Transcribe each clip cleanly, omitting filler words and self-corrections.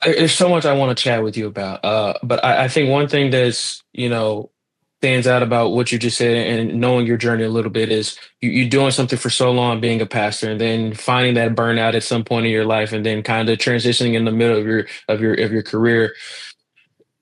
There's so much I want to chat with you about. But I think one thing that's, stands out about what you just said and knowing your journey a little bit is you doing something for so long, being a pastor, and then finding that burnout at some point in your life, and then kind of transitioning in the middle of your career.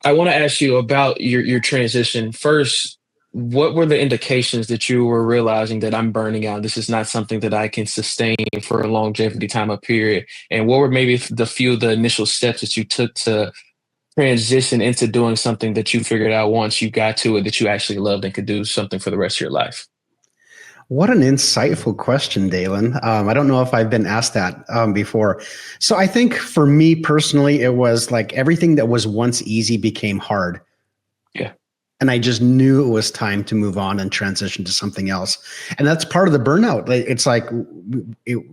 I want to ask you about your transition. First, what were the indications that you were realizing that I'm burning out? This is not something that I can sustain for a longevity time of period. And what were maybe the initial steps that you took to transition into doing something that you figured out once you got to it that you actually loved and could do something for the rest of your life? What an insightful question, Daylan. I don't know if I've been asked that before. So I think for me personally, it was like everything that was once easy became hard. Yeah. And I just knew it was time to move on and transition to something else. And that's part of the burnout. It's like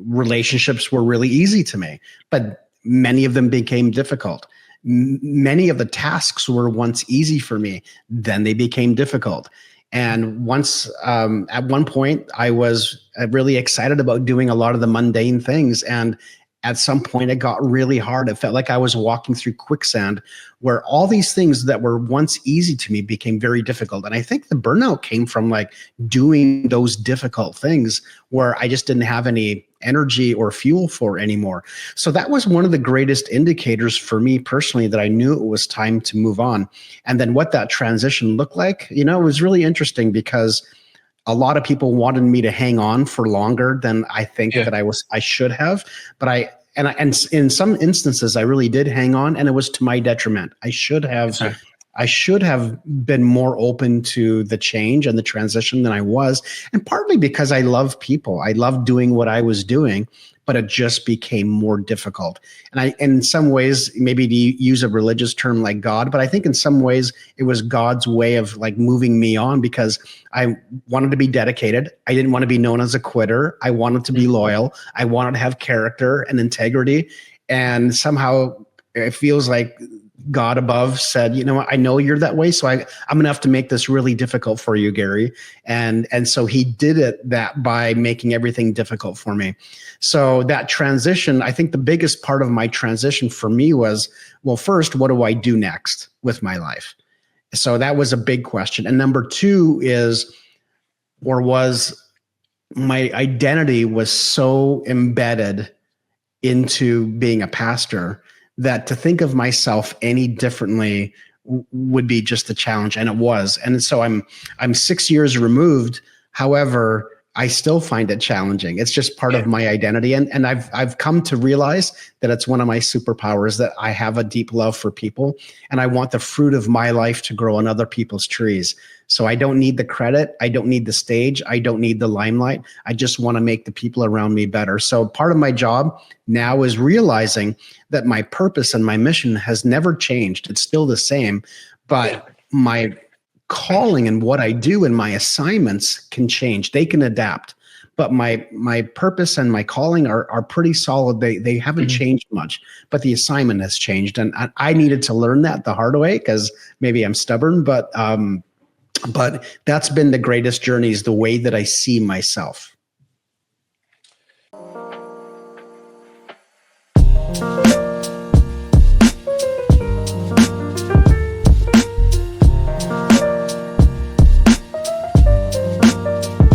relationships were really easy to me, but many of them became difficult. Many of the tasks were once easy for me, then they became difficult. And once, at one point, I was really excited about doing a lot of the mundane things. And at some point, it got really hard. It felt like I was walking through quicksand where all these things that were once easy to me became very difficult. And I think the burnout came from like doing those difficult things where I just didn't have any energy or fuel for anymore. So that was one of the greatest indicators for me personally that I knew it was time to move on. And then what that transition looked like, it was really interesting because a lot of people wanted me to hang on for longer than I think Yeah. that I should have, but and in some instances I really did hang on, and it was to my detriment. Yes, sir. I should have been more open to the change and the transition than I was, and partly because I love people. I love doing what I was doing, but it just became more difficult. And in some ways, maybe to use a religious term like God, but I think in some ways it was God's way of like moving me on because I wanted to be dedicated. I didn't want to be known as a quitter. I wanted to be loyal. I wanted to have character and integrity. And somehow it feels like God above said, you know what, I know you're that way, so I'm gonna have to make this really difficult for you, Gary. And so he did that by making everything difficult for me. So that transition, I think the biggest part of my transition for me was, well, first, what do I do next with my life? So that was a big question. And number two is, or was, my identity was so embedded into being a pastor that to think of myself any differently would be just a challenge, and it was. And so I'm 6 years removed. However, I still find it challenging. It's just part Yeah. of my identity, and I've come to realize that it's one of my superpowers, that I have a deep love for people, and I want the fruit of my life to grow on other people's trees. So I don't need the credit, I don't need the stage, I don't need the limelight. I just want to make the people around me better. So part of my job now is realizing that my purpose and my mission has never changed. It's still the same, Yeah. but my calling and what I do and my assignments can change. They can adapt. But my purpose and my calling are pretty solid. They haven't Mhm. changed much, but the assignment has changed. And I needed to learn that the hard way because maybe I'm stubborn, but that's been the greatest journey, is the way that I see myself.